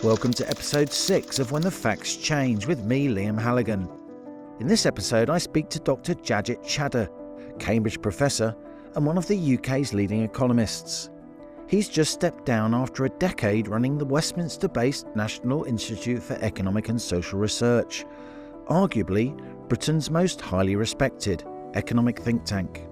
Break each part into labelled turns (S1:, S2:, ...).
S1: Welcome to episode 6 of When the Facts Change with me, Liam Halligan. In this episode, I speak to Dr. Jagjit Chadha, Cambridge professor and one of the UK's leading economists. He's just stepped down after a decade running the Westminster-based National Institute for Economic and Social Research, arguably Britain's most highly respected economic think tank.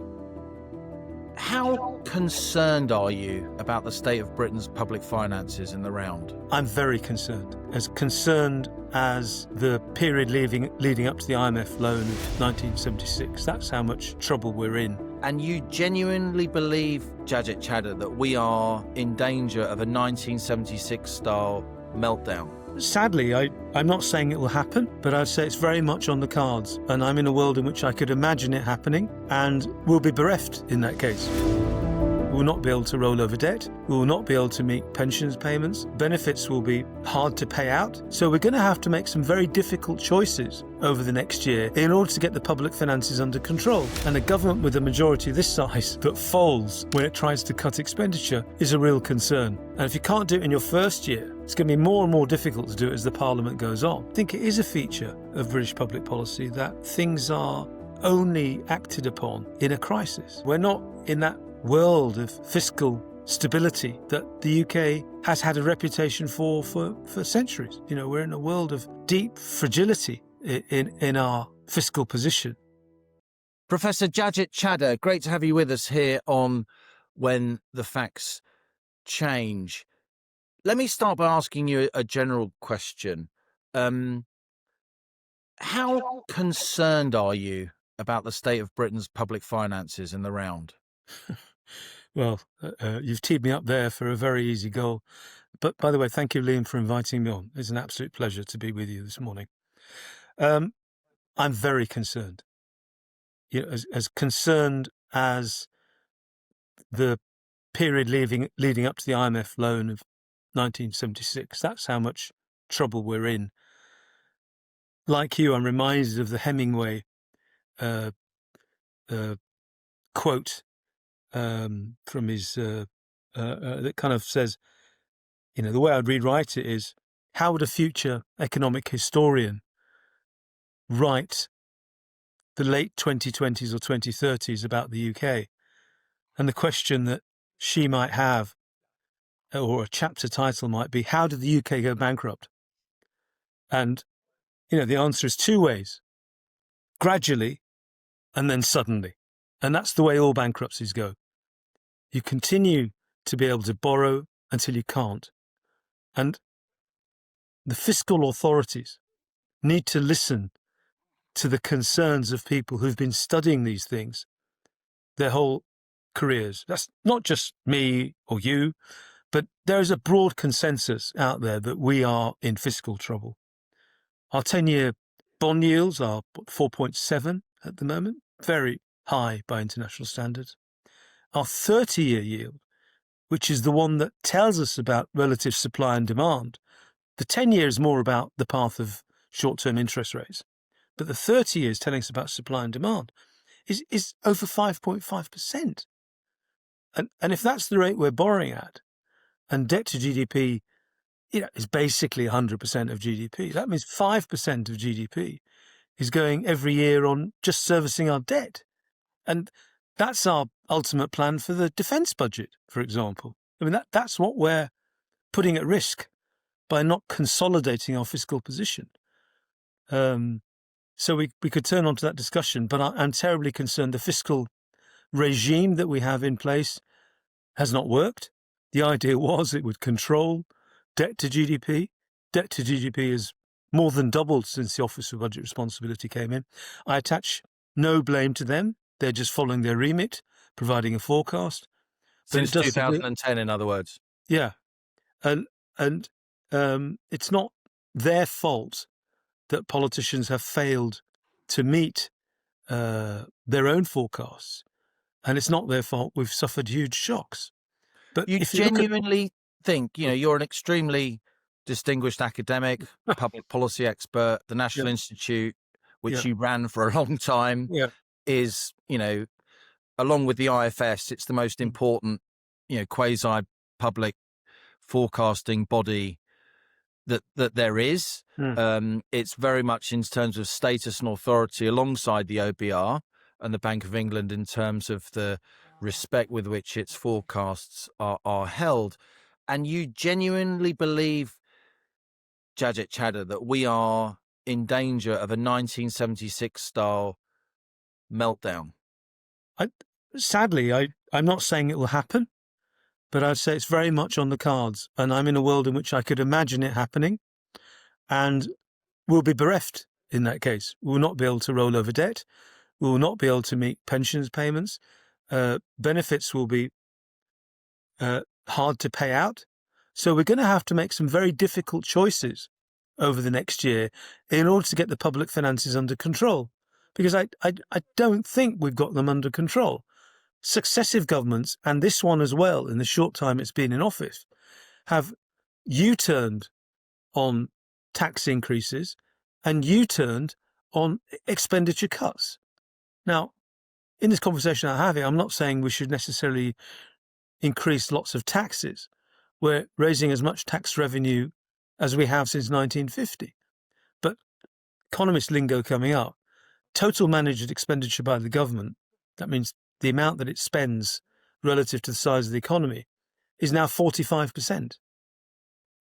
S1: How concerned are you about the state of Britain's public finances in the round?
S2: I'm very concerned. As concerned as the period leading up to the IMF loan of 1976. That's how much trouble we're in.
S1: And you genuinely believe, Jagjit Chadha, that we are in danger of a 1976-style meltdown?
S2: Sadly, I'm not saying it will happen, but I'd say it's very much on the cards. And I'm in a world in which I could imagine it happening, and we'll be bereft in that case. We will not be able to roll over debt. We will not be able to meet pensions payments. Benefits will be hard to pay out. So we're going to have to make some very difficult choices over the next year in order to get the public finances under control. And a government with a majority this size that folds when it tries to cut expenditure is a real concern. And if you can't do it in your first year, it's going to be more and more difficult to do it as the Parliament goes on. I think it is a feature of British public policy that things are only acted upon in a crisis. We're not in that world of fiscal stability that the UK has had a reputation for centuries. You know, we're in a world of deep fragility in our fiscal position.
S1: Professor Jagjit Chadha, great to have you with us here on When the Facts Change. Let me start by asking you a general question. How concerned are you about the state of Britain's public finances in the round?
S2: Well, you've teed me up there for a very easy goal. But by the way, thank you, Liam, for inviting me on. It's an absolute pleasure to be with you this morning. I'm very concerned. You know, as concerned as the period leading up to the IMF loan of 1976. That's how much trouble we're in. Like you, I'm reminded of the Hemingway quote from his that kind of says, you know, the way I'd rewrite it is, how would a future economic historian write the late 2020s or 2030s about the UK? And the question that she might have, or a chapter title might be, how did the UK go bankrupt? And, you know, the answer is two ways: gradually and then suddenly. And that's the way all bankruptcies go. You continue to be able to borrow until you can't. And the fiscal authorities need to listen to the concerns of people who've been studying these things their whole careers. That's not just me or you, but there is a broad consensus out there that we are in fiscal trouble. Our 10-year bond yields are 4.7 at the moment, very high by international standards. Our 30-year yield, which is the one that tells us about relative supply and demand, the 10-year is more about the path of short-term interest rates, but the 30 years telling us about supply and demand is over 5.5%. And if that's the rate we're borrowing at, and debt to GDP, you know, is basically 100% of GDP, that means 5% of GDP is going every year on just servicing our debt. And that's our ultimate plan for the defence budget, for example. I mean, that's what we're putting at risk by not consolidating our fiscal position. So we could turn on to that discussion, but I'm terribly concerned the fiscal regime that we have in place has not worked. The idea was it would control debt to GDP. Debt to GDP has more than doubled since the Office for Budget Responsibility came in. I attach no blame to them. They're just following their remit, providing a forecast.
S1: Since 2010, in other words.
S2: Yeah. And it's not their fault that politicians have failed to meet their own forecasts. And it's not their fault we've suffered huge shocks. But
S1: you genuinely think, you know, you're an extremely distinguished academic, public policy expert, the National Institute, which you ran for a long time, is, you know, along with the IFS, it's the most important, you know, quasi-public forecasting body that there is. It's very much in terms of status and authority alongside the OBR and the Bank of England in terms of the respect with which its forecasts are held. And you genuinely believe, Jagjit Chadha, that we are in danger of a 1976 style meltdown?
S2: Sadly, I'm not saying it will happen, but I'd say it's very much on the cards. And I'm in a world in which I could imagine it happening, and we'll be bereft in that case. We will not be able to roll over debt. We will not be able to meet pensions payments. Benefits will be hard to pay out. So we're going to have to make some very difficult choices over the next year in order to get the public finances under control, because I don't think we've got them under control. Successive governments, and this one as well, in the short time it's been in office, have U-turned on tax increases and U-turned on expenditure cuts. Now, in this conversation I'm having, I'm not saying we should necessarily increase lots of taxes. We're raising as much tax revenue as we have since 1950. But economist lingo coming up, total managed expenditure by the government, that means the amount that it spends relative to the size of the economy, is now 45%.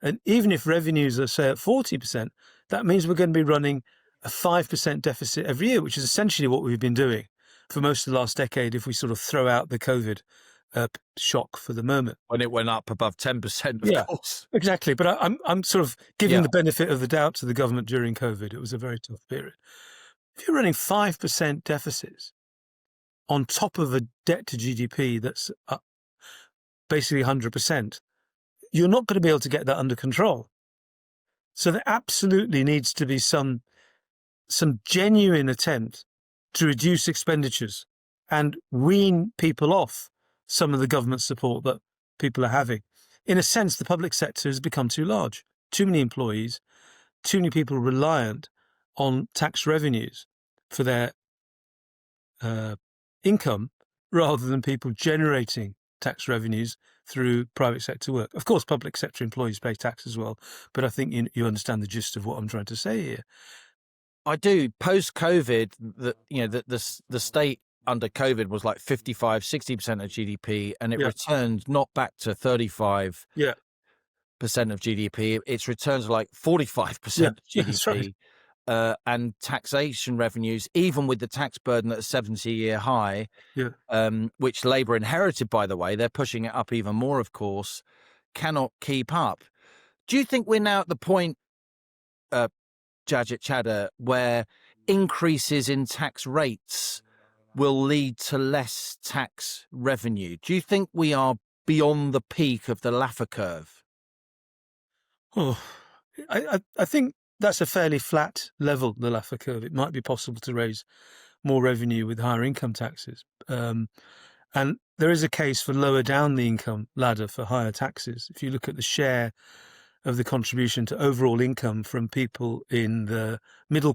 S2: And even if revenues are, say, at 40%, that means we're going to be running a 5% deficit every year, which is essentially what we've been doing for most of the last decade if we sort of throw out the COVID shock for the moment.
S1: When it went up above 10%, of course.
S2: Exactly. But I'm sort of giving the benefit of the doubt to the government during COVID. It was a very tough period. If you're running 5% deficits on top of a debt to GDP that's basically 100%, you're not going to be able to get that under control. So there absolutely needs to be some genuine attempt to reduce expenditures and wean people off some of the government support that people are having. In a sense, the public sector has become too large, too many employees, too many people reliant on tax revenues for their income rather than people generating tax revenues through private sector work. Of course, public sector employees pay tax as well, but I think you understand the gist of what I'm trying to say here.
S1: I do. Post-COVID, the state under COVID was like 55-60% of GDP, and it returned not back to 35% of GDP. Its returns are like 45% of GDP.
S2: That's right.
S1: And taxation revenues, even with the tax burden at a 70-year high, which Labour inherited, by the way, they're pushing it up even more, of course, cannot keep up. Do you think we're now at the point, Jagjit Chadha, where increases in tax rates will lead to less tax revenue? Do you think we are beyond the peak of the Laffer curve?
S2: Oh, I think that's a fairly flat level, the Laffer curve. It might be possible to raise more revenue with higher income taxes. And there is a case for lower down the income ladder for higher taxes. If you look at the share of the contribution to overall income from people in the middle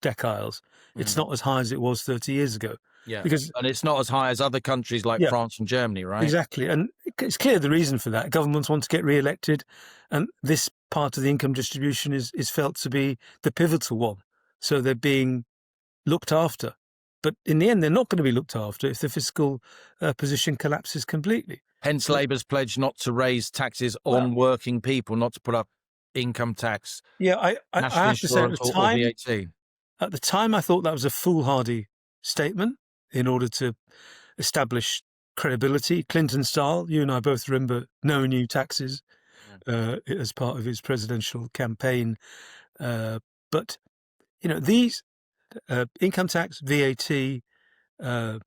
S2: deciles, it's not as high as it was 30 years ago.
S1: Yeah, and it's not as high as other countries like France and Germany, right?
S2: Exactly. And it's clear the reason for that. Governments want to get re-elected, and this part of the income distribution is felt to be the pivotal one. So they're being looked after. But in the end, they're not going to be looked after if the fiscal position collapses completely.
S1: Hence Labour's pledge not to raise taxes on working people, not to put up income tax.
S2: Yeah, I have to say at the time, I thought that was a foolhardy statement in order to establish credibility, Clinton style. You and I both remember no new taxes as part of his presidential campaign. But, these income tax, VAT, and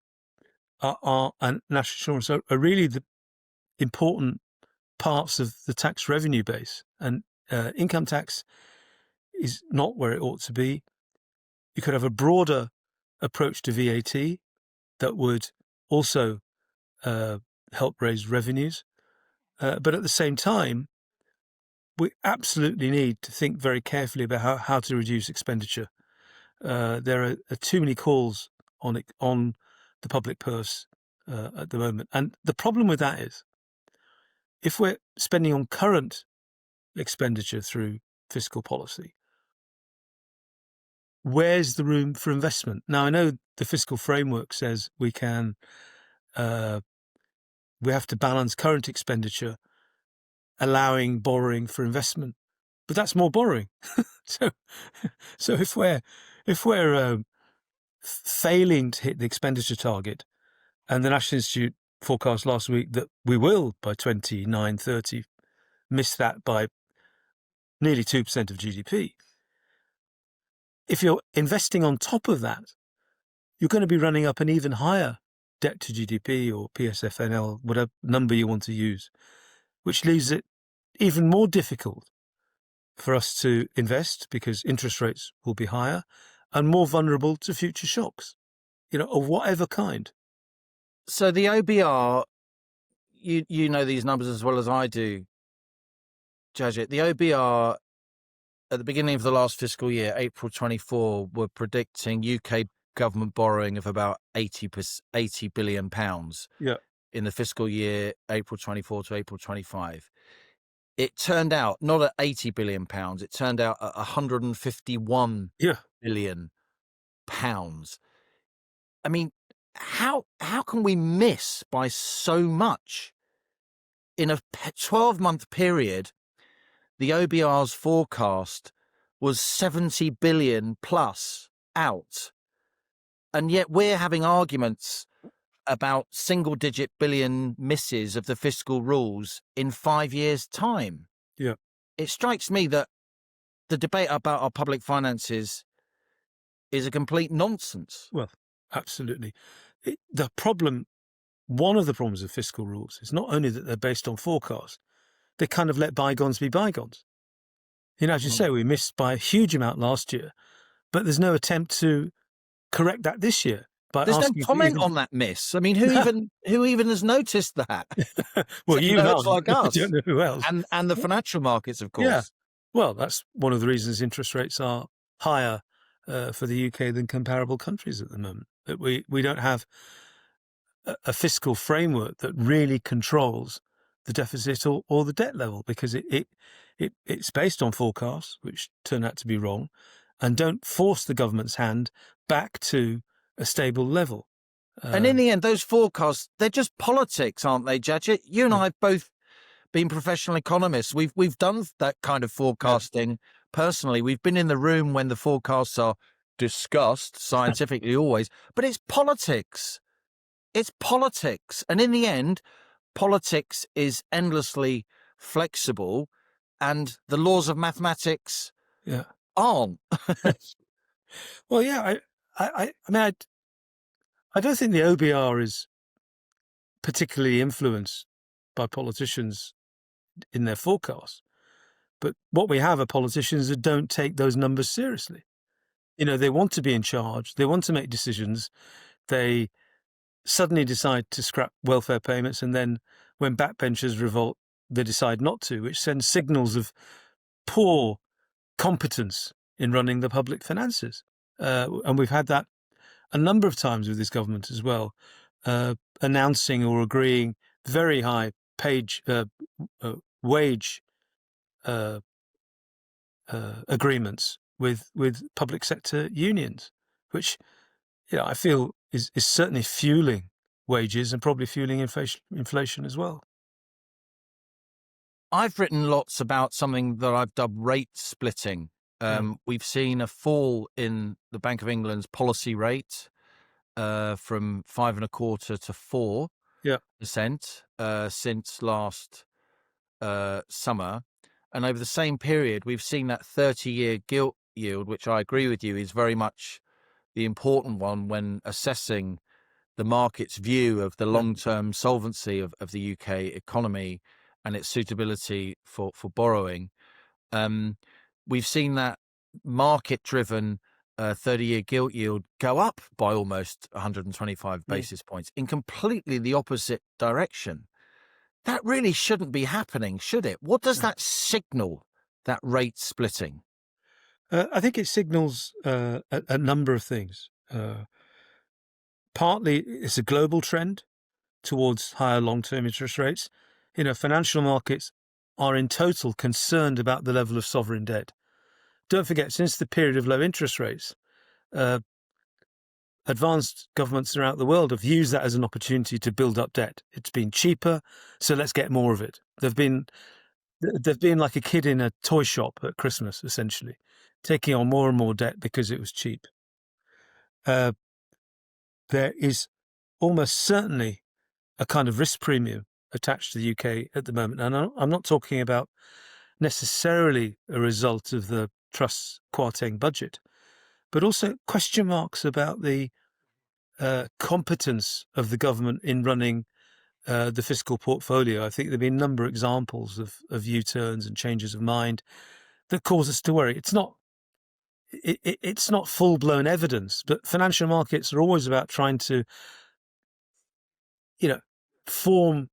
S2: national insurance are really the important parts of the tax revenue base. And income tax is not where it ought to be. You could have a broader approach to VAT that would also help raise revenues. But at the same time, we absolutely need to think very carefully about how to reduce expenditure. There are too many calls on the public purse at the moment. And the problem with that is, if we're spending on current expenditure through fiscal policy. Where's the room for investment? Now, I know the fiscal framework says we have to balance current expenditure, allowing borrowing for investment, but that's more borrowing. so if we're failing to hit the expenditure target, and the National Institute forecast last week that we will by 29-30 miss that by nearly 2% of GDP. If you're investing on top of that, you're going to be running up an even higher debt to GDP or PSFNL, whatever number you want to use, which leaves it even more difficult for us to invest because interest rates will be higher and more vulnerable to future shocks, of whatever kind.
S1: So the OBR, you know these numbers as well as I do, Jagjit. The OBR at the beginning of the last fiscal year, April 24, were predicting UK government borrowing of about £80 billion in the fiscal year April 24 to April 25. It turned out not at £80 billion, it turned out at £151 billion. I mean, how can we miss by so much? In a 12-month period, the OBR's forecast was 70 billion plus out. And yet we're having arguments about single-digit billion misses of the fiscal rules in 5 years' time.
S2: Yeah.
S1: It strikes me that the debate about our public finances is a complete nonsense.
S2: Well, absolutely. One of the problems of fiscal rules is not only that they're based on forecast, they kind of let bygones be bygones. As you say, we missed by a huge amount last year, but there's no attempt to correct that this year.
S1: There's no comment on that miss. I mean, who even has noticed that?
S2: Well, you have.
S1: Like us.
S2: I don't know who else.
S1: And the financial markets, of course.
S2: Yeah. Well, that's one of the reasons interest rates are higher for the UK than comparable countries at the moment. That we don't have a fiscal framework that really controls the deficit or the debt level, because it's based on forecasts, which turn out to be wrong, and don't force the government's hand back to a stable level.
S1: And in the end, those forecasts, they're just politics, aren't they, Jagjit? You and I have both been professional economists. We've done that kind of forecasting personally. We've been in the room when the forecasts are discussed scientifically always, but it's politics. It's politics. And in the end, politics is endlessly flexible and the laws of mathematics aren't.
S2: Well, yeah, I mean, I don't think the OBR is particularly influenced by politicians in their forecasts. But what we have are politicians that don't take those numbers seriously. They want to be in charge. They want to make decisions. They suddenly decide to scrap welfare payments, and then when backbenchers revolt, they decide not to, which sends signals of poor competence in running the public finances. And we've had that a number of times with this government as well, announcing or agreeing very high wage agreements with public sector unions, which I feel is certainly fueling wages and probably fueling inflation as well.
S1: I've written lots about something that I've dubbed rate splitting. We've seen a fall in the Bank of England's policy rate from 5.25% to 4% since last summer. And over the same period, we've seen that 30-year gilt yield, which I agree with you is very much the important one when assessing the market's view of the long-term solvency of the UK economy and its suitability for borrowing. We've seen that market-driven 30-year gilt yield go up by almost 125 basis points in completely the opposite direction. That really shouldn't be happening, should it? What does that signal, that rate splitting?
S2: I think it signals a number of things. Partly, it's a global trend towards higher long-term interest rates. Financial markets are in total concerned about the level of sovereign debt. Don't forget, since the period of low interest rates, advanced governments throughout the world have used that as an opportunity to build up debt. It's been cheaper, so let's get more of it. They've been like a kid in a toy shop at Christmas, essentially, taking on more and more debt because it was cheap. There is almost certainly a kind of risk premium attached to the UK at the moment. And I'm not talking about necessarily a result of the Trust's Kwarteng budget, but also question marks about the competence of the government in running the fiscal portfolio. I think there have been a number of examples of U-turns and changes of mind that cause us to worry. It's not full-blown evidence, but financial markets are always about trying to, form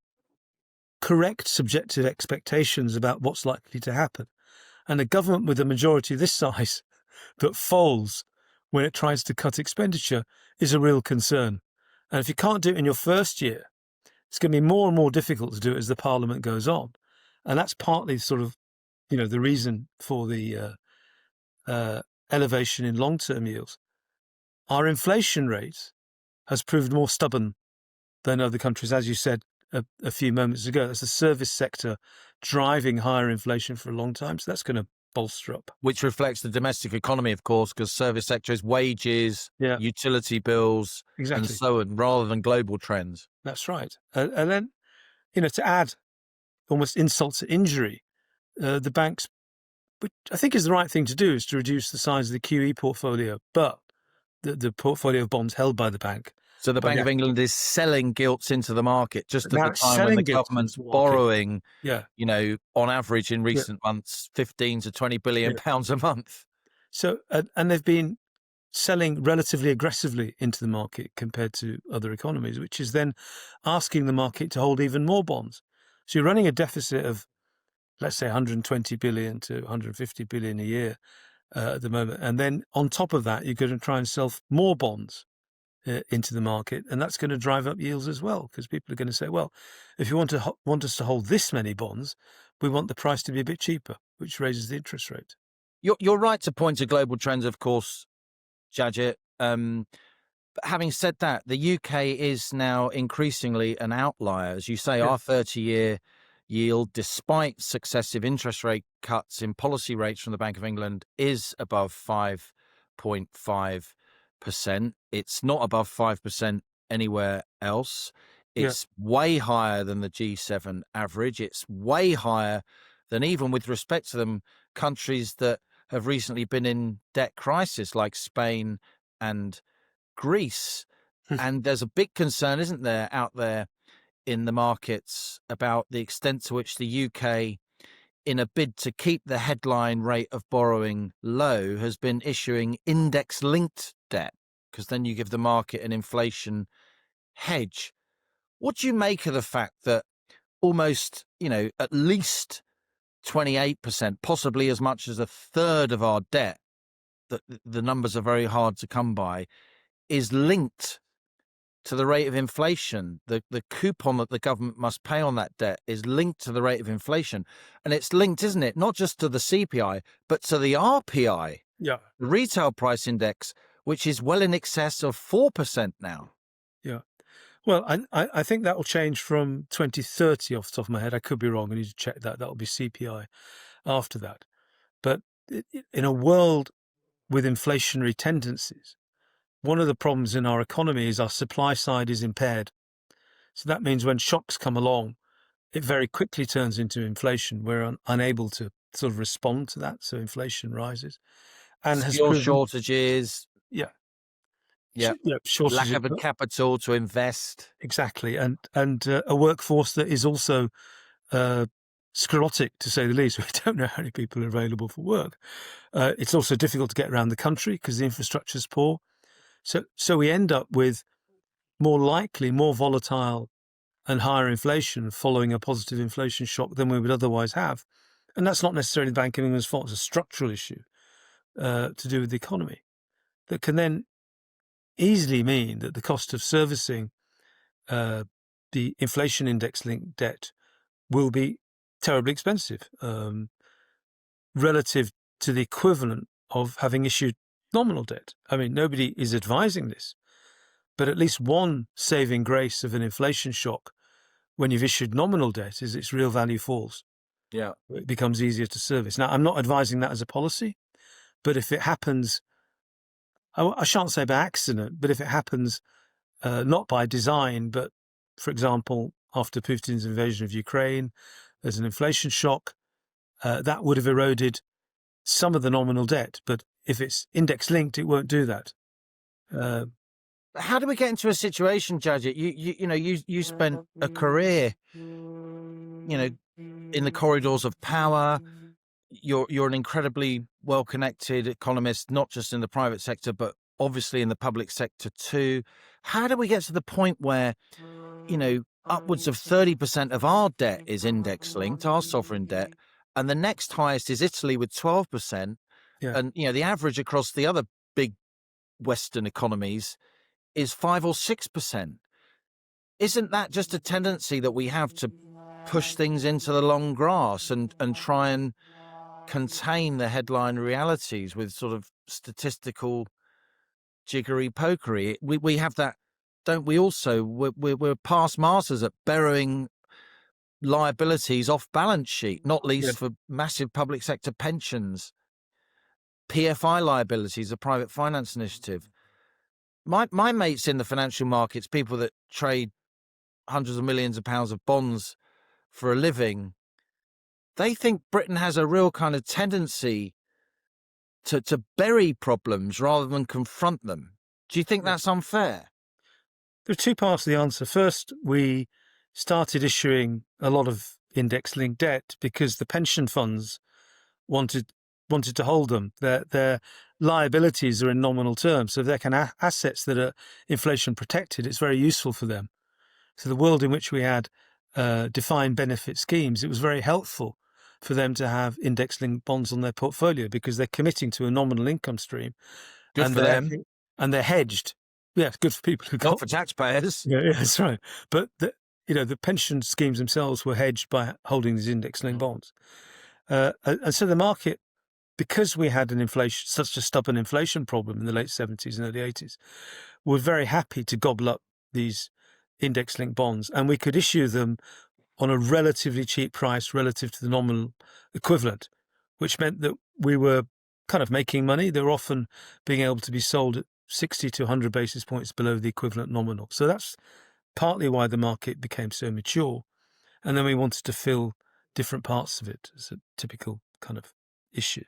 S2: correct subjective expectations about what's likely to happen. And a government with a majority this size that folds when it tries to cut expenditure is a real concern. And if you can't do it in your first year, it's going to be more and more difficult to do it as the Parliament goes on. And that's partly sort of, the reason for the elevation in long-term yields. Our inflation rate has proved more stubborn than other countries, as you said a few moments ago. That's the service sector driving higher inflation for a long time. So that's going to bolster up.
S1: Which reflects the domestic economy, of course, because service sector is wages, utility bills, and so on, rather than global trends.
S2: That's right. And then, to add almost insult to injury, the banks, which I think is the right thing to do, is to reduce the size of the QE portfolio, but the portfolio of bonds held by the bank.
S1: So the Bank of England is selling gilts into the market just at the time when the government's borrowing, on average in recent months, 15 to 20 billion pounds a month.
S2: So, and they've been selling relatively aggressively into the market compared to other economies, which is then asking the market to hold even more bonds. So you're running a deficit of, let's say, 120 billion to 150 billion a year at the moment. And then on top of that, you're going to try and sell more bonds into the market, and that's going to drive up yields as well, because people are going to say, well, if you want us to hold this many bonds, we want the price to be a bit cheaper, which raises the interest rate.
S1: You're right to point to global trends, of course, Jagjit. But having said that, the UK is now increasingly an outlier. As you say, our 30-year yield, despite successive interest rate cuts in policy rates from the Bank of England, is above 5.5%. It's not above 5% anywhere else. It's way higher than the G7 average. It's way higher than, even with respect to them, countries that have recently been in debt crisis like Spain and Greece. And there's a big concern, isn't there, out there in the markets about the extent to which the UK, in a bid to keep the headline rate of borrowing low, has been issuing index-linked debt, because then you give the market an inflation hedge. What do you make of the fact that almost, at least 28%, possibly as much as a third of our debt, that the numbers are very hard to come by, is linked to the rate of inflation? The coupon that the government must pay on that debt is linked to the rate of inflation. And it's linked, isn't it, not just to the CPI, but to the RPI, the retail price index, which is well in excess of 4% now.
S2: Yeah. Well, I think that will change from 2030 off the top of my head. I could be wrong. I need to check that. That will be CPI after that. But in a world with inflationary tendencies, one of the problems in our economy is our supply side is impaired. So that means when shocks come along, it very quickly turns into inflation. We're unable to sort of respond to that. So inflation rises. And
S1: skill shortages.
S2: Shortages.
S1: Lack of a capital to invest.
S2: Exactly. And a workforce that is also sclerotic, to say the least. We don't know how many people are available for work. It's also difficult to get around the country because the infrastructure is poor. So we end up with more volatile and higher inflation following a positive inflation shock than we would otherwise have. And that's not necessarily the Bank of England's fault. It's a structural issue to do with the economy that can then easily mean that the cost of servicing the inflation index-linked debt will be terribly expensive relative to the equivalent of having issued nominal debt. I mean, nobody is advising this, but at least one saving grace of an inflation shock when you've issued nominal debt is its real value falls.
S1: Yeah.
S2: It becomes easier to service. Now, I'm not advising that as a policy, but if it happens, I shan't say by accident, but if it happens not by design, but, for example, after Putin's invasion of Ukraine, there's an inflation shock, that would have eroded some of the nominal debt. But if it's index-linked, it won't do that.
S1: How do we get into a situation, Jagjit? You spent a career, in the corridors of power. You're an incredibly well-connected economist, not just in the private sector, but obviously in the public sector too. How do we get to the point where, upwards of 30% of our debt is index-linked, our sovereign debt, and the next highest is Italy with 12%, and the average across the other big Western economies is 5 or 6%. Isn't that just a tendency that we have to push things into the long grass and try and contain the headline realities with sort of statistical jiggery-pokery? We have that, don't we? Also, we're past masters at borrowing liabilities off balance sheet, not least for massive public sector pensions, PFI liabilities, a private finance initiative. My mates in the financial markets, people that trade hundreds of millions of pounds of bonds for a living, they think Britain has a real kind of tendency to bury problems rather than confront them. Do you think that's unfair?
S2: There are two parts to the answer. First, we started issuing a lot of index-linked debt because the pension funds wanted to hold them. Their liabilities are in nominal terms, so if they can assets that are inflation protected, it's very useful for them. So the world in which we had defined benefit schemes, it was very helpful for them to have index-linked bonds on their portfolio because they're committing to a nominal income stream.
S1: Good for them.
S2: And they're hedged. Yeah, it's good for people who
S1: not for taxpayers.
S2: Yeah, that's right. But the pension schemes themselves were hedged by holding these index-linked bonds. And so the market, because we had such a stubborn inflation problem in the late 70s and early 80s, were very happy to gobble up these index-linked bonds, and we could issue them on a relatively cheap price relative to the nominal equivalent, which meant that we were kind of making money. They were often being able to be sold at 60 to 100 basis points below the equivalent nominal. So that's partly why the market became so mature. And then we wanted to fill different parts of it as a typical kind of issue.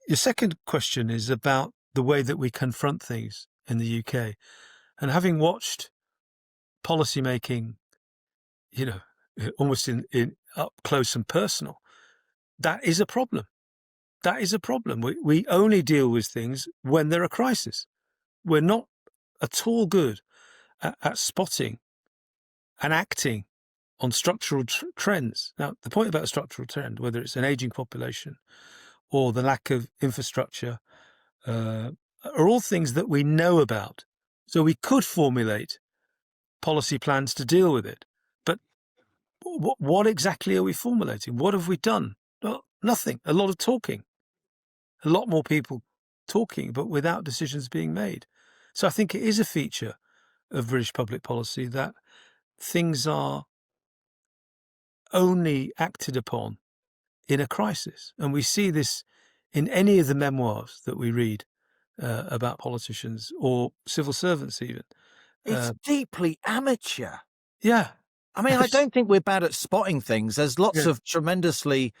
S2: Your second question is about the way that we confront things in the UK. And having watched policymaking, almost in up close and personal, that is a problem. That is a problem. We only deal with things when they're a crisis. We're not at all good at spotting and acting on structural trends. Now, the point about a structural trend, whether it's an aging population or the lack of infrastructure, are all things that we know about. So we could formulate policy plans to deal with it. But what exactly are we formulating? What have we done? Well, nothing. A lot of talking. A lot more people talking, but without decisions being made. So I think it is a feature of British public policy that things are only acted upon in a crisis. And we see this in any of the memoirs that we read about politicians or civil servants even.
S1: It's deeply amateur.
S2: Yeah.
S1: I mean, I don't think we're bad at spotting things. There's lots of tremendously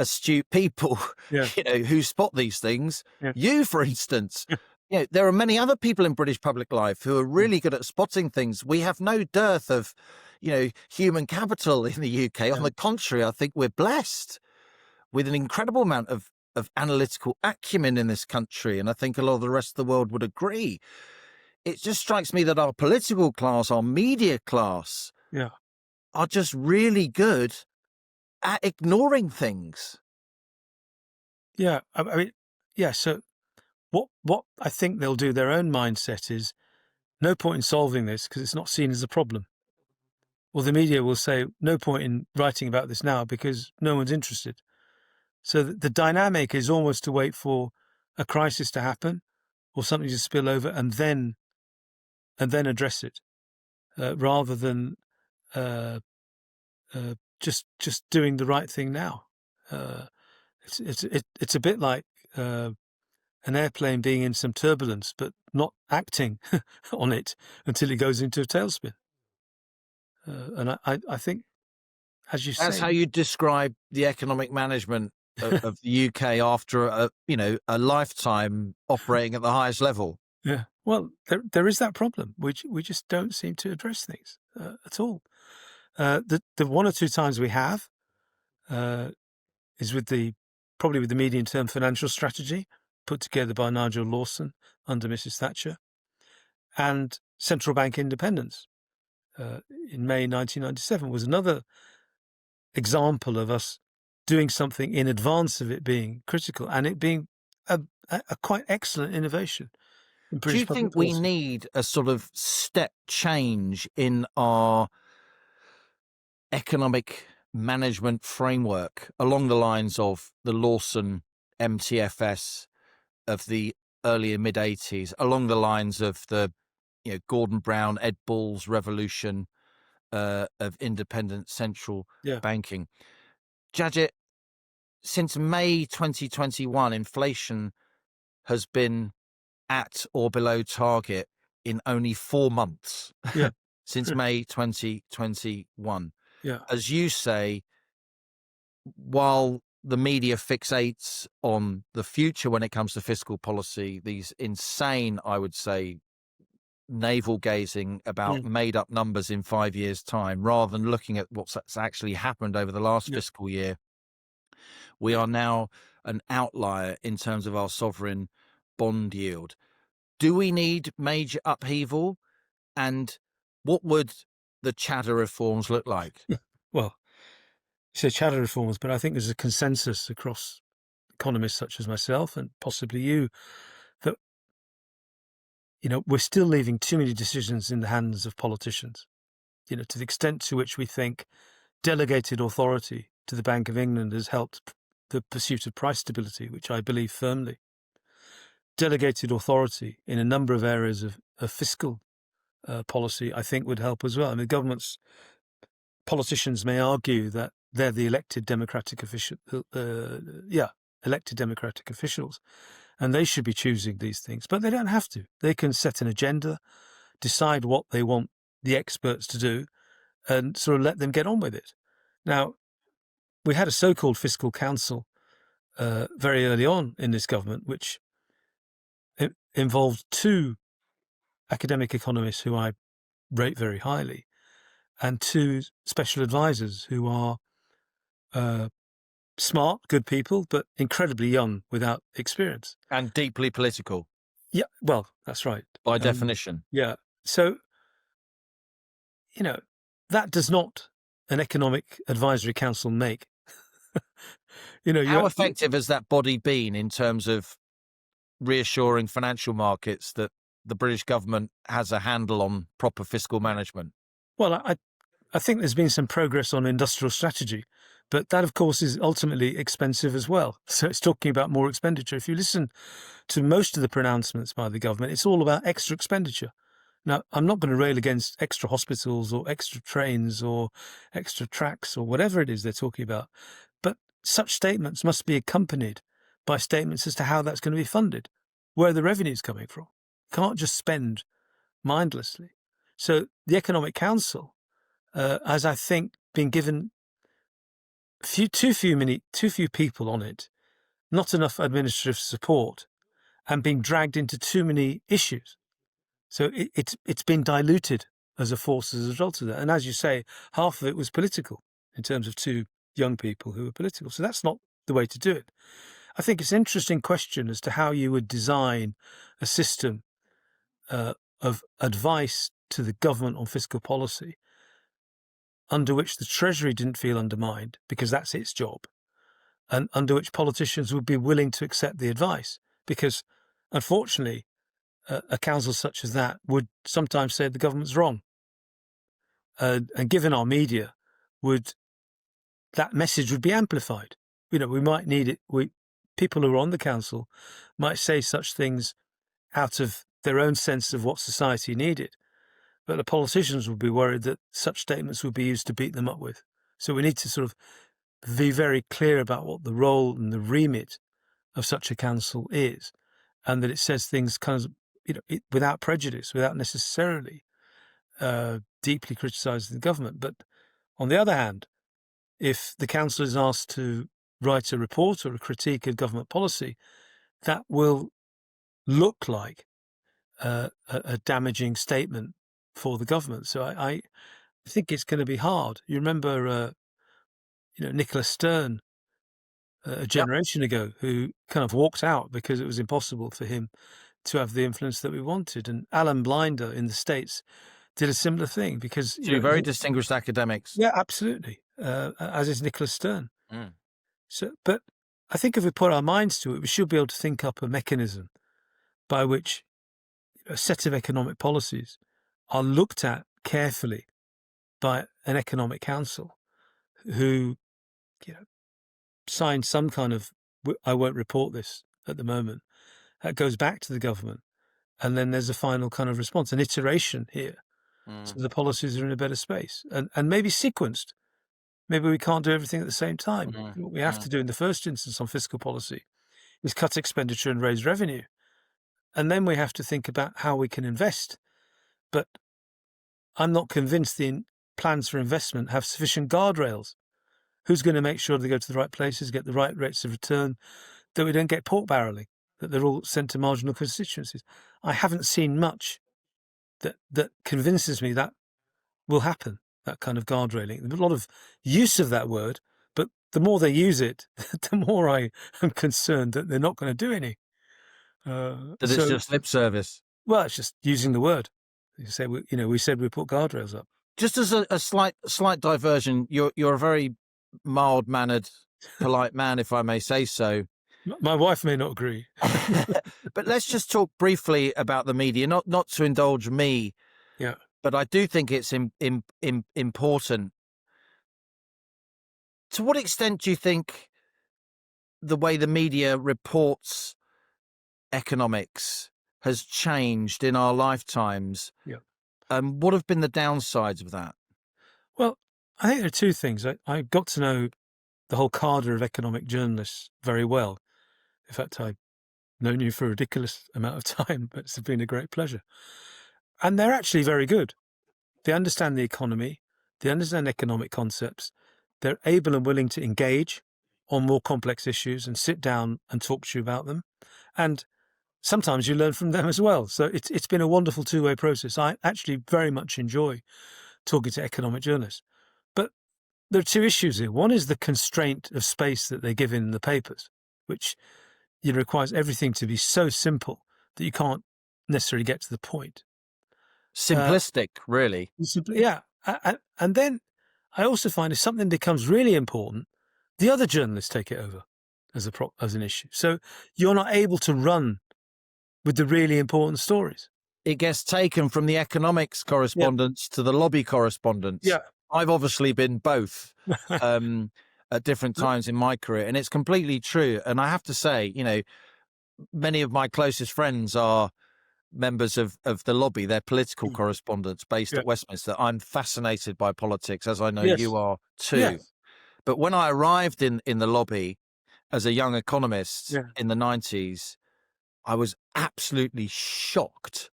S1: astute people, who spot these things. Yeah. You, for instance, there are many other people in British public life who are really good at spotting things. We have no dearth of, human capital in the UK. Yeah. On the contrary, I think we're blessed with an incredible amount of analytical acumen in this country. And I think a lot of the rest of the world would agree. It just strikes me that our political class, our media class, are just really good at ignoring things.
S2: Yeah, I mean, so what I think they'll do, their own mindset is, no point in solving this because it's not seen as a problem. or the media will say, no point in writing about this now because no one's interested. So the dynamic is almost to wait for a crisis to happen or something to spill over and then address it, rather than just doing the right thing now. It's a bit like an airplane being in some turbulence but not acting on it until it goes into a tailspin. And I think, as you
S1: That's
S2: say,
S1: how you describe the economic management of the UK after a lifetime operating at the highest level.
S2: yeah. Well, there is that problem. We just don't seem to address things at all. The one or two times we have is probably with the medium-term financial strategy put together by Nigel Lawson under Mrs. Thatcher, and central bank independence in May 1997 was another example of us doing something in advance of it being critical and it being a quite excellent innovation in British
S1: Do you
S2: public
S1: think we
S2: policy.
S1: need a sort of step change in our economic management framework along the lines of the Lawson MTFS of the early and mid-80s, along the lines of the Gordon Brown, Ed Balls revolution of independent central banking? Jagjit, since May 2021, inflation has been at or below target in only 4 months.
S2: Yeah.
S1: Since May 2021.
S2: Yeah.
S1: As you say, while the media fixates on the future when it comes to fiscal policy, these insane, I would say, navel gazing about made up numbers in 5 years' time, rather than looking at what's actually happened over the last fiscal year, we are now an outlier in terms of our sovereign bond yield. Do we need major upheaval? And what would the Chadha reforms look like?
S2: Well, you say Chadha reforms, but I think there's a consensus across economists such as myself and possibly you that we're still leaving too many decisions in the hands of politicians. To the extent to which we think delegated authority to the Bank of England has helped the pursuit of price stability, which I believe firmly. Delegated authority in a number of areas of fiscal policy, I think, would help as well. I mean, politicians may argue that they're the elected democratic officials, and they should be choosing these things, but they don't have to. They can set an agenda, decide what they want the experts to do, and sort of let them get on with it. Now, we had a so-called fiscal council very early on in this government, which involved two academic economists who I rate very highly, and two special advisors who are smart, good people, but incredibly young without experience.
S1: And deeply political.
S2: Yeah, well, that's right.
S1: By definition.
S2: Yeah. So, that does not an economic advisory council make.
S1: How effective has that body been in terms of reassuring financial markets that the British government has a handle on proper fiscal management?
S2: Well, I think there's been some progress on industrial strategy, but that, of course, is ultimately expensive as well. So it's talking about more expenditure. If you listen to most of the pronouncements by the government, it's all about extra expenditure. Now, I'm not going to rail against extra hospitals or extra trains or extra tracks or whatever it is they're talking about, but such statements must be accompanied by statements as to how that's going to be funded, where the revenue is coming from. You can't just spend mindlessly. So the Economic Council has, I think, been given too few people on it, not enough administrative support, and being dragged into too many issues. So it's been diluted as a force as a result of that. And as you say, half of it was political in terms of two young people who were political. So that's not the way to do it. I think it's an interesting question as to how you would design a system of advice to the government on fiscal policy under which the Treasury didn't feel undermined because that's its job, and under which politicians would be willing to accept the advice, because unfortunately a council such as that would sometimes say the government's wrong. and given our media, that message would be amplified. We might need it. People who are on the council might say such things out of their own sense of what society needed, but the politicians would be worried that such statements would be used to beat them up with. So we need to sort of be very clear about what the role and the remit of such a council is, and that it says things kind of, without prejudice, without necessarily deeply criticising the government. But on the other hand, if the council is asked to write a report or a critique of government policy, that will look like a damaging statement for the government. So I think it's going to be hard. You remember, Nicholas Stern, a generation ago, who kind of walked out because it was impossible for him to have the influence that we wanted. And Alan Blinder in the States did a similar thing because
S1: Two very distinguished academics.
S2: Yeah, absolutely. As is Nicholas Stern.
S1: Mm.
S2: So, but I think if we put our minds to it, we should be able to think up a mechanism by which a set of economic policies are looked at carefully by an economic council who, sign some kind of, I won't report this at the moment, that goes back to the government. And then there's a final kind of response, an iteration here. So the policies are in a better space and maybe sequenced. Maybe we can't do everything at the same time. What we have to do in the first instance on fiscal policy is cut expenditure and raise revenue. And then we have to think about how we can invest. But I'm not convinced the plans for investment have sufficient guardrails. Who's going to make sure they go to the right places, get the right rates of return, that we don't get pork barreling, that they're all sent to marginal constituencies? I haven't seen much that convinces me that will happen, that kind of guardrailing. There's a lot of use of that word, but the more they use it, the more I am concerned that they're not going to do any.
S1: That it's just lip service.
S2: Well, it's just using the word. You say, we said we put guardrails up.
S1: Just as a slight diversion, you're a very mild-mannered, polite man, if I may say so.
S2: My wife may not agree.
S1: But let's just talk briefly about the media, not to indulge me.
S2: Yeah.
S1: But I do think it's important. To what extent do you think the way the media reports economics has changed in our lifetimes?
S2: Yeah.
S1: What have been the downsides of that?
S2: Well, I think there are two things. I got to know the whole cadre of economic journalists very well. In fact, I've known you for a ridiculous amount of time, but it's been a great pleasure. And they're actually very good. They understand the economy. They understand economic concepts. They're able and willing to engage on more complex issues and sit down and talk to you about them. And sometimes you learn from them as well. So it's been a wonderful two-way process. I actually very much enjoy talking to economic journalists. But there are two issues here. One is the constraint of space that they give in the papers, which requires everything to be so simple that you can't necessarily get to the point.
S1: Simplistic, really.
S2: Yeah. And then I also find if something becomes really important, the other journalists take it over as an issue. So you're not able to run with the really important stories.
S1: It gets taken from the economics correspondence to the lobby correspondence.
S2: Yeah.
S1: I've obviously been both at different times in my career, and it's completely true. And I have to say, many of my closest friends are members of the lobby. They're political correspondents based at Westminster. I'm fascinated by politics, as I know you are too.
S2: Yes.
S1: But when I arrived in the lobby as a young economist in the 90s, I was absolutely shocked.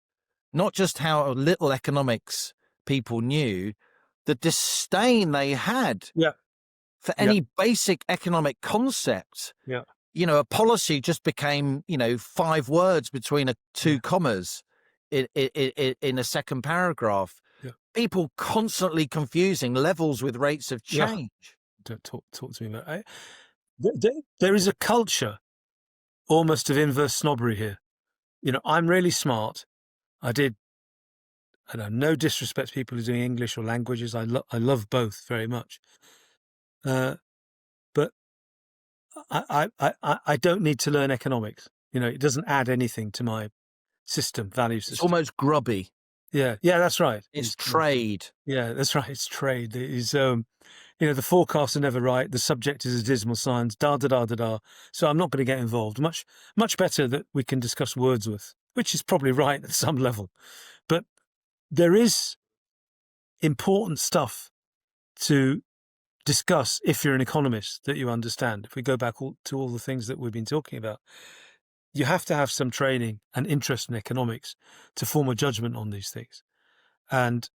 S1: Not just how little economics people knew, the disdain they had for any basic economic concept.
S2: Yeah.
S1: A policy just became, 5 words between two commas in a second paragraph.
S2: Yeah.
S1: People constantly confusing levels with rates of change.
S2: Don't talk to me about it. There is a culture almost of inverse snobbery here. I'm really smart. No disrespect to people who are doing English or languages. I love both very much. But I don't need to learn economics. It doesn't add anything to my value system.
S1: It's almost grubby.
S2: Yeah, that's right.
S3: It's trade.
S2: Yeah, that's right. It's trade. It is, the forecasts are never right. The subject is a dismal science. Da da da da da. So I'm not going to get involved. Much better that we can discuss Wordsworth, which is probably right at some level. But there is important stuff to discuss if you're an economist that you understand. If we go back to all the things that we've been talking about, you have to have some training and interest in economics to form a judgment on these things. And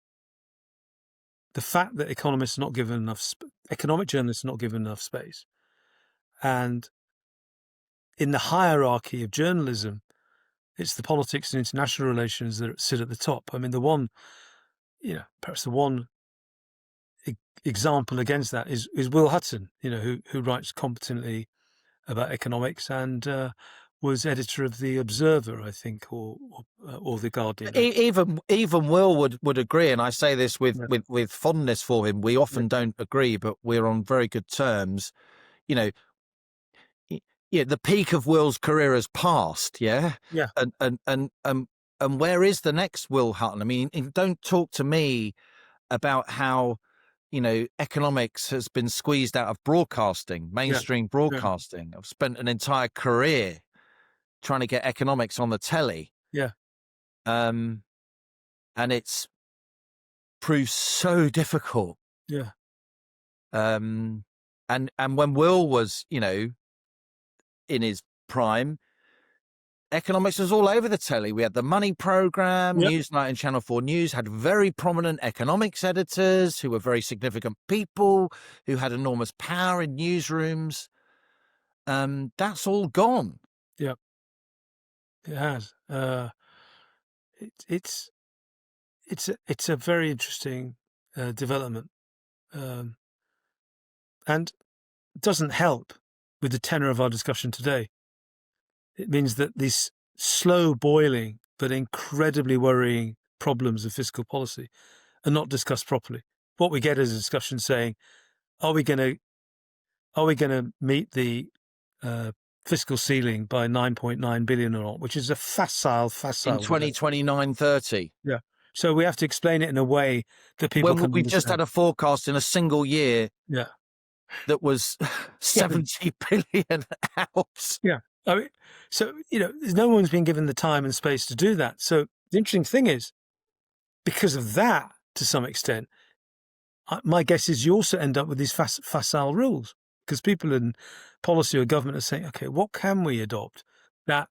S2: the fact that economists are not given enough, economic journalists are not given enough space, and in the hierarchy of journalism, it's the politics and international relations that sit at the top. I mean, perhaps the one example against that is Will Hutton, who writes competently about economics and was editor of the Observer, I think, or the Guardian.
S3: Even Will would agree, and I say this with fondness for him. We often don't agree, but we're on very good terms. The peak of Will's career has passed. Yeah. And where is the next Will Hutton? I mean, don't talk to me about how economics has been squeezed out of broadcasting, mainstream broadcasting. I've spent an entire career trying to get economics on the telly.
S2: Yeah.
S3: And it's proved so difficult.
S2: Yeah.
S3: And when Will was, in his prime, economics was all over the telly. We had the Money Programme, Newsnight and Channel 4 News had very prominent economics editors who were very significant people who had enormous power in newsrooms. That's all gone.
S2: Yeah. It has. It's a very interesting development, and doesn't help with the tenor of our discussion today. It means that these slow boiling but incredibly worrying problems of fiscal policy are not discussed properly. What we get is a discussion saying, "Are we going to meet the fiscal ceiling by 9.9 billion or not?" Which is a facile
S3: in 2029-30.
S2: Yeah. So we have to explain it in a way that people can
S3: we've just had a forecast in a single year.
S2: Yeah.
S3: That was 70 billion out.
S2: Yeah. I mean, so, no one's been given the time and space to do that. So the interesting thing is, because of that, to some extent, my guess is you also end up with these facile rules, because people in policy or government are saying, okay, what can we adopt that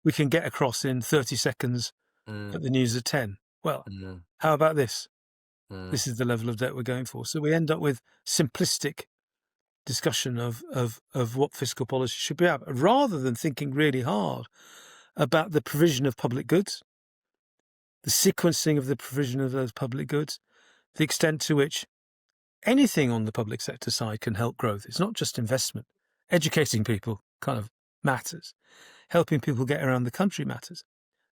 S2: we can get across in 30 seconds at the news at 10? Well, how about this? This is the level of debt we're going for. So we end up with simplistic discussion of what fiscal policy should be about, rather than thinking really hard about the provision of public goods, the sequencing of the provision of those public goods, the extent to which anything on the public sector side can help growth. It's not just investment. Educating people kind of matters. Helping people get around the country matters.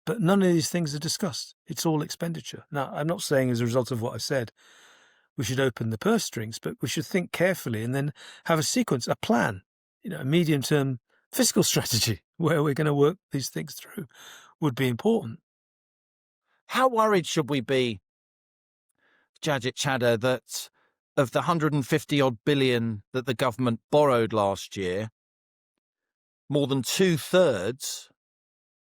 S2: But none of these things are discussed. It's all expenditure. Now, I'm not saying as a result of what I've said we should open the purse strings, but we should think carefully and then have a sequence, a plan, a medium-term fiscal strategy where we're going to work these things through would be important.
S3: How worried should we be, Jagjit Chadha, that of the 150-odd billion that the government borrowed last year, more than 2/3,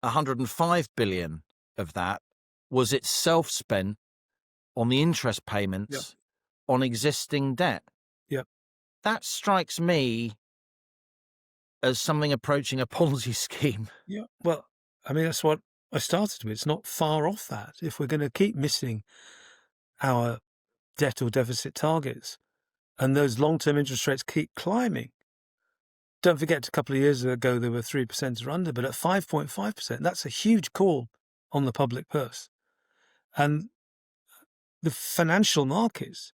S3: 105 billion of that, was itself spent on the interest payments on existing debt?
S2: Yeah.
S3: That strikes me as something approaching a Ponzi scheme.
S2: Yeah. Well, I mean, that's what I started with. It's not far off that. If we're going to keep missing our debt or deficit targets and those long-term interest rates keep climbing, don't forget a couple of years ago they were 3% or under, but at 5.5%, that's a huge call on the public purse. And the financial markets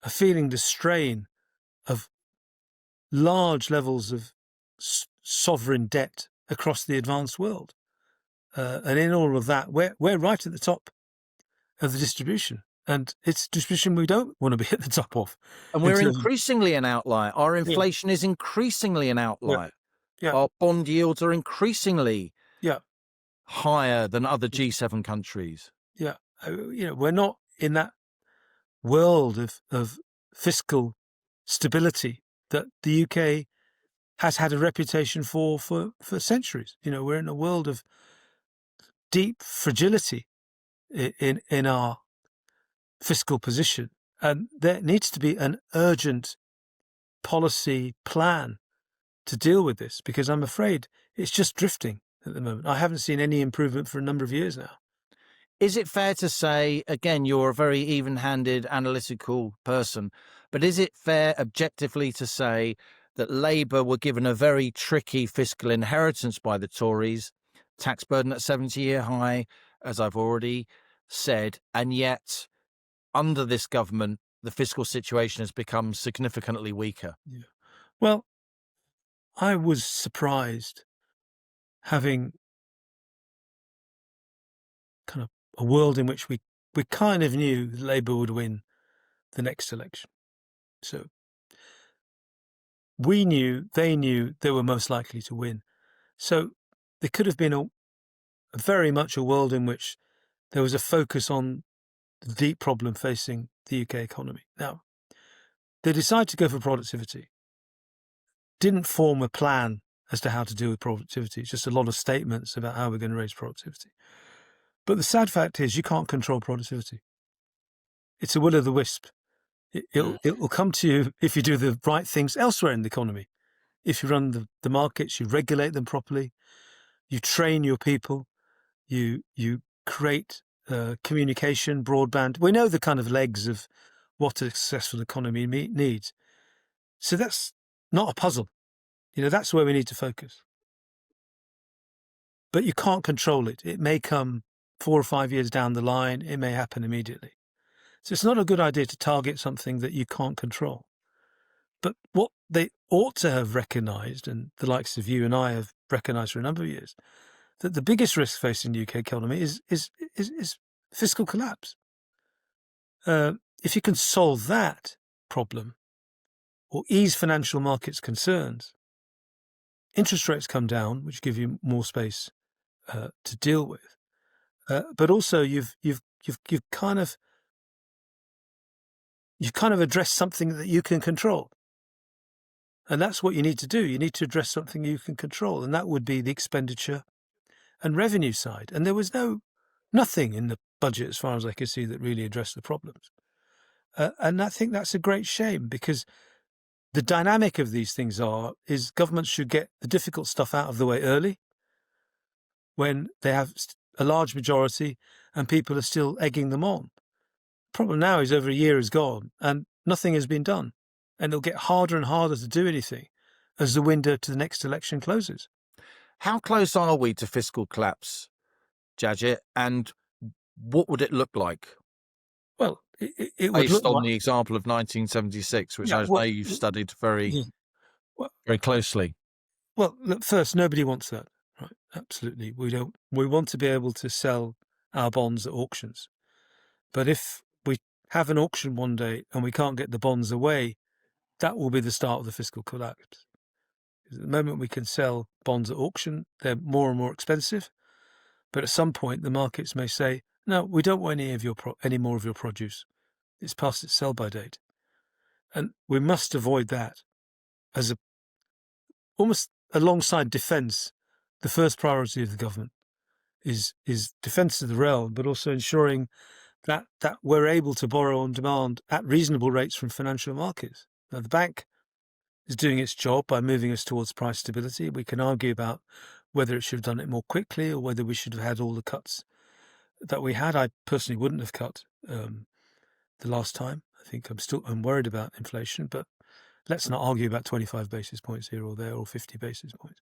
S2: are feeling the strain of large levels of sovereign debt across the advanced world. And in all of that, we're right at the top of the distribution. And it's distribution we don't want to be at the top of.
S3: And we're increasingly an outlier. Our inflation is increasingly an outlier.
S2: Yeah.
S3: Our bond yields are increasingly higher than other G7 countries.
S2: Yeah. we're not in that world of fiscal stability that the UK has had a reputation for centuries. We're in a world of deep fragility in our fiscal position, and there needs to be an urgent policy plan to deal with this, because I'm afraid it's just drifting at the moment. I haven't seen any improvement for a number of years now.
S3: Is it fair to say, again, you're a very even-handed analytical person, but is it fair objectively to say that Labour were given a very tricky fiscal inheritance by the Tories, tax burden at 70-year high, as I've already said, and yet under this government, the fiscal situation has become significantly weaker?
S2: Yeah. Well, I was surprised, having kind of a world in which we kind of knew Labour would win the next election. So we knew, they knew they were most likely to win. So there could have been a very much a world in which there was a focus on the deep problem facing the UK economy. Now, they decided to go for productivity, didn't form a plan as to how to deal with productivity. It's just a lot of statements about how we're going to raise productivity. But the sad fact is you can't control productivity. It's a will o' the wisp. It will come to you if you do the right things elsewhere in the economy. If you run the markets, you regulate them properly, you train your people, you create communication, broadband. We know the kind of legs of what a successful economy needs. So that's not a puzzle. That's where we need to focus. But you can't control it. It may come 4 or 5 years down the line. It may happen immediately. So it's not a good idea to target something that you can't control. But what they ought to have recognised, and the likes of you and I have recognised for a number of years, that the biggest risk facing the UK economy is fiscal collapse. If you can solve that problem or ease financial markets concerns, interest rates come down, which give you more space to deal with. But also you've kind of addressed something that you can control. And that's what you need to do. You need to address something you can control, and that would be the expenditure and revenue side. And there was nothing in the budget, as far as I could see, that really addressed the problems. And I think that's a great shame, because the dynamic of these things is governments should get the difficult stuff out of the way early, when they have a large majority and people are still egging them on. The problem now is over a year has gone and nothing has been done. And it'll get harder and harder to do anything as the window to the next election closes.
S3: How close are we to fiscal collapse, Jagjit, and what would it look like?
S2: Well, it would
S3: based
S2: look
S3: on
S2: like
S3: the example of 1976, which I know you've studied very closely.
S2: Well, look, first, nobody wants that, right? Absolutely, we don't. We want to be able to sell our bonds at auctions, but if we have an auction one day and we can't get the bonds away, that will be the start of the fiscal collapse. At the moment we can sell bonds at auction, they're more and more expensive. But at some point, the markets may say, no, we don't want any more of your produce. It's past its sell-by date. And we must avoid that as almost alongside defence. The first priority of the government is defence of the realm, but also ensuring that we're able to borrow on demand at reasonable rates from financial markets. Now, the bank is doing its job by moving us towards price stability. We can argue about whether it should have done it more quickly or whether we should have had all the cuts that we had. I personally wouldn't have cut the last time. I think I'm worried about inflation, but let's not argue about 25 basis points here or there or 50 basis points.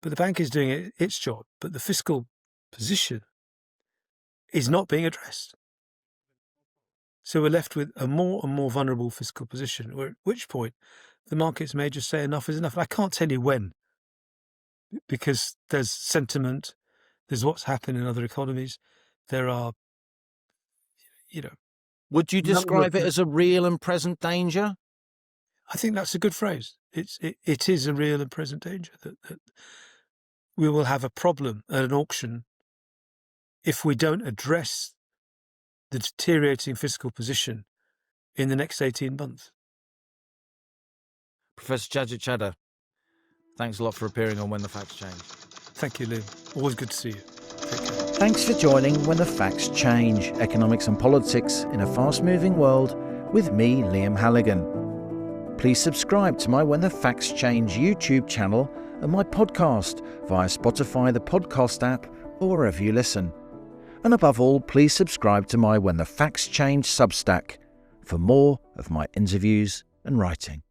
S2: But the bank is doing its job, but the fiscal position is not being addressed. So we're left with a more and more vulnerable fiscal position, at which point the markets may just say enough is enough. I can't tell you when, because there's sentiment, there's what's happened in other economies. There are,
S3: Would you describe it as a real and present danger?
S2: I think that's a good phrase. It is a real and present danger that we will have a problem at an auction if we don't address the deteriorating fiscal position in the next 18 months.
S3: Professor Jagjit Chadha, thanks a lot for appearing on When the Facts Change.
S2: Thank you, Liam. Always good to see you. Take care.
S1: Thanks for joining When the Facts Change, Economics and Politics in a Fast-Moving World with me, Liam Halligan. Please subscribe to my When the Facts Change YouTube channel and my podcast via Spotify, the podcast app, or wherever you listen. And above all, please subscribe to my When the Facts Change Substack for more of my interviews and writing.